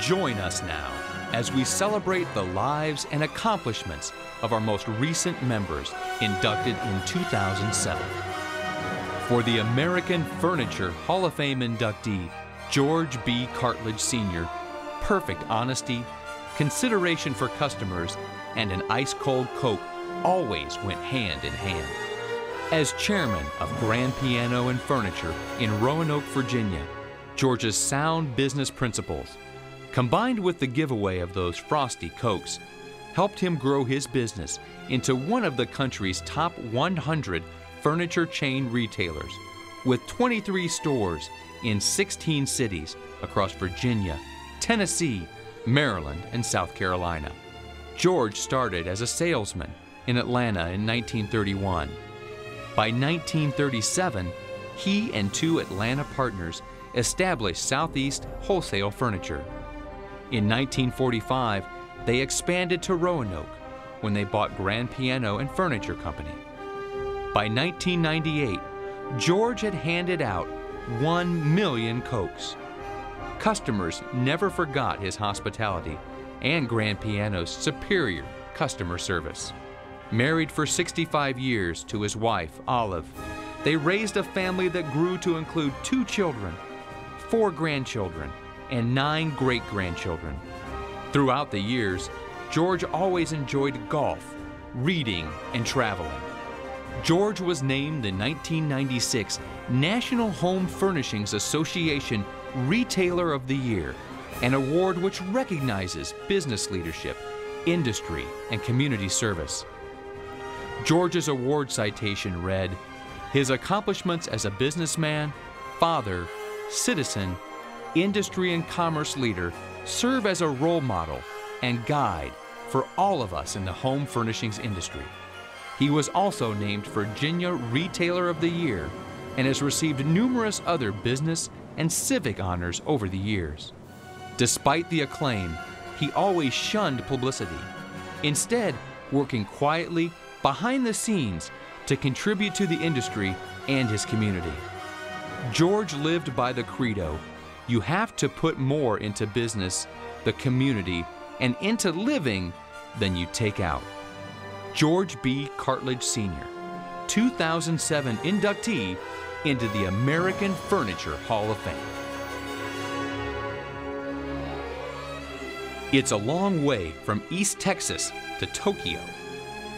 Join us now as we celebrate the lives and accomplishments of our most recent members inducted in 2007. For the American Furniture Hall of Fame inductee, George B. Cartledge Sr., perfect honesty, consideration for customers, and an ice-cold Coke always went hand in hand. As chairman of Grand Piano and Furniture in Roanoke, Virginia, George's sound business principles, combined with the giveaway of those frosty Cokes, helped him grow his business into one of the country's top 100 furniture chain retailers, with 23 stores in 16 cities across Virginia, Tennessee, Maryland, and South Carolina. George started as a salesman in Atlanta in 1931. By 1937, he and two Atlanta partners established Southeast Wholesale Furniture. In 1945, they expanded to Roanoke when they bought Grand Piano and Furniture Company. By 1998, George had handed out 1 million Cokes. Customers never forgot his hospitality and Grand Piano's superior customer service. Married for 65 years to his wife, Olive, they raised a family that grew to include 2 children, 4 grandchildren, and 9 great-grandchildren. Throughout the years, George always enjoyed golf, reading, and traveling. George was named the 1996 National Home Furnishings Association Retailer of the Year, an award which recognizes business leadership, industry, and community service. George's award citation read, "His accomplishments as a businessman, father, citizen, industry and commerce leader serve as a role model and guide for all of us in the home furnishings industry." He was also named Virginia Retailer of the Year and has received numerous other business and civic honors over the years. Despite the acclaim, he always shunned publicity, instead working quietly behind the scenes to contribute to the industry and his community. George lived by the credo, "You have to put more into business, the community, and into living than you take out." George B. Cartledge Sr., 2007 inductee into the American Furniture Hall of Fame. It's a long way from East Texas to Tokyo,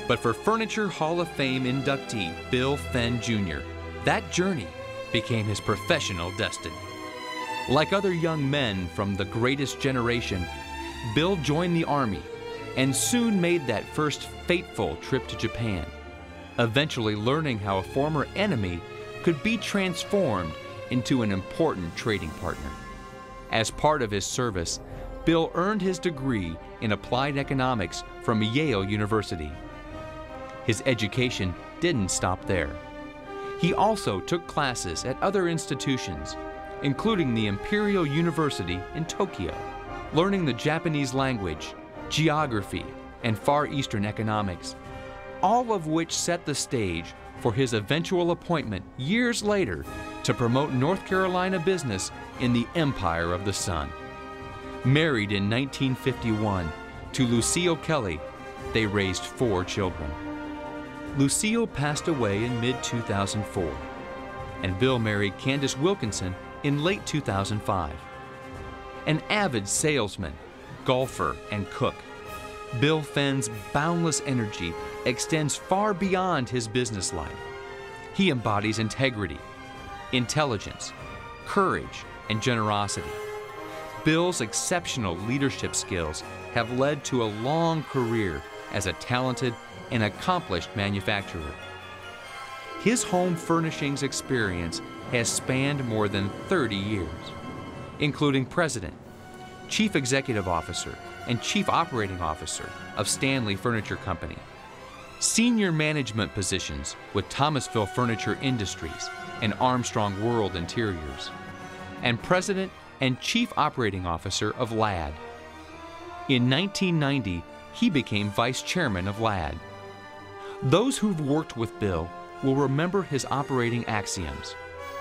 but for Furniture Hall of Fame inductee Bill Fenn Jr., that journey became his professional destiny. Like other young men from the greatest generation, Bill joined the Army and soon made that first fateful trip to Japan, eventually learning how a former enemy could be transformed into an important trading partner. As part of his service, Bill earned his degree in applied economics from Yale University. His education didn't stop there. He also took classes at other institutions, including the Imperial University in Tokyo, learning the Japanese language, geography, and Far Eastern economics, all of which set the stage for his eventual appointment years later to promote North Carolina business in the Empire of the Sun. Married in 1951 to Lucille Kelly, they raised 4 children. Lucille passed away in mid-2004, and Bill married Candace Wilkinson in late 2005. An avid salesman, golfer, and cook, Bill Fenn's boundless energy extends far beyond his business life. He embodies integrity, intelligence, courage, and generosity. Bill's exceptional leadership skills have led to a long career as a talented and accomplished manufacturer. His home furnishings experience has spanned more than 30 years, including President, Chief Executive Officer, and Chief Operating Officer of Stanley Furniture Company, senior management positions with Thomasville Furniture Industries and Armstrong World Interiors, and President and Chief Operating Officer of LAD. In 1990, he became Vice Chairman of LAD. Those who've worked with Bill will remember his operating axioms,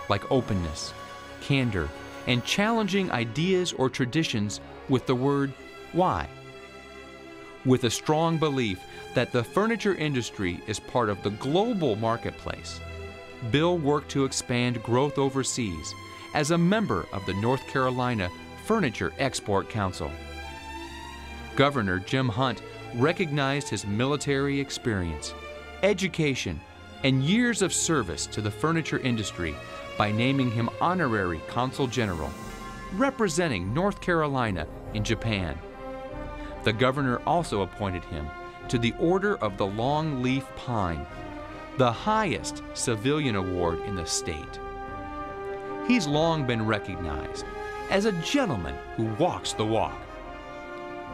like openness, candor, and challenging ideas or traditions with the word why. With a strong belief that the furniture industry is part of the global marketplace, Bill worked to expand growth overseas as a member of the North Carolina Furniture Export Council. Governor Jim Hunt recognized his military experience, education, and years of service to the furniture industry by naming him Honorary Consul General, representing North Carolina in Japan. The governor also appointed him to the Order of the Long Leaf Pine, the highest civilian award in the state. He's long been recognized as a gentleman who walks the walk.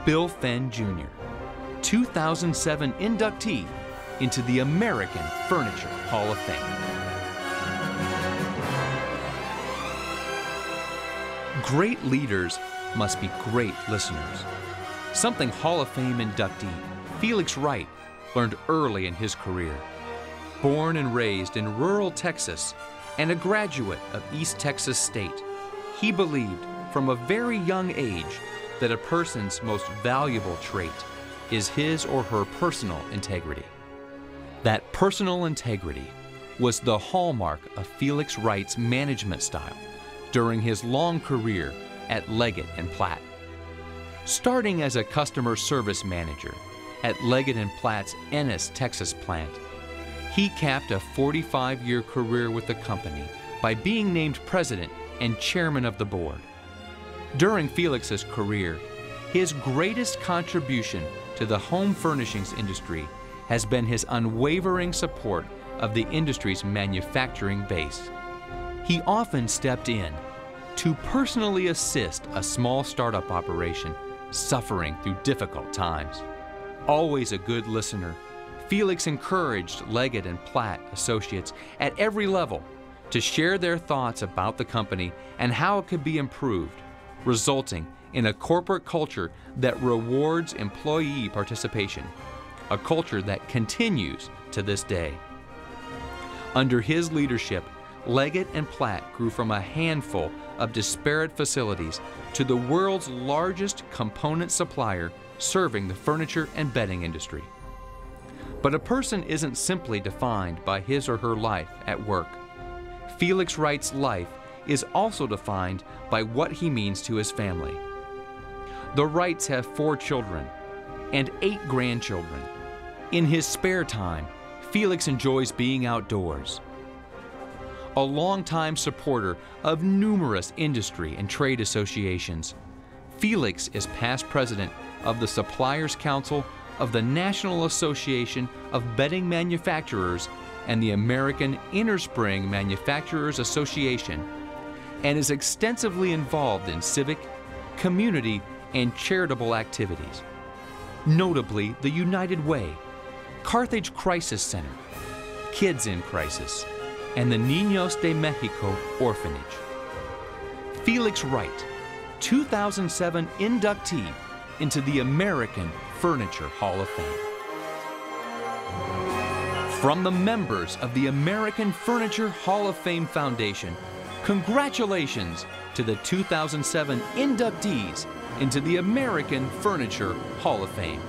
Bill Fenn Jr., 2007 inductee into the American Furniture Hall of Fame. Great leaders must be great listeners. Something Hall of Fame inductee Felix Wright learned early in his career. Born and raised in rural Texas and a graduate of East Texas State, he believed from a very young age that a person's most valuable trait is his or her personal integrity. That personal integrity was the hallmark of Felix Wright's management style during his long career at Leggett & Platt. Starting as a customer service manager at Leggett & Platt's Ennis, Texas plant, he capped a 45-year career with the company by being named president and chairman of the board. During Felix's career, his greatest contribution to the home furnishings industry has been his unwavering support of the industry's manufacturing base. He often stepped in to personally assist a small startup operation suffering through difficult times. Always a good listener, Felix encouraged Leggett & Platt associates at every level to share their thoughts about the company and how it could be improved, resulting in a corporate culture that rewards employee participation, a culture that continues to this day. Under his leadership, Leggett & Platt grew from a handful of disparate facilities to the world's largest component supplier serving the furniture and bedding industry. But a person isn't simply defined by his or her life at work. Felix Wright's life is also defined by what he means to his family. The Wrights have 4 children and 8 grandchildren. In his spare time, Felix enjoys being outdoors. A longtime supporter of numerous industry and trade associations, Felix is past president of the Suppliers Council of the National Association of Bedding Manufacturers and the American Innerspring Manufacturers Association, and is extensively involved in civic, community, and charitable activities, notably the United Way, Carthage Crisis Center, Kids in Crisis, and the Niños de Mexico Orphanage. Felix Wright, 2007 inductee into the American Furniture Hall of Fame. From the members of the American Furniture Hall of Fame Foundation, congratulations to the 2007 inductees into the American Furniture Hall of Fame.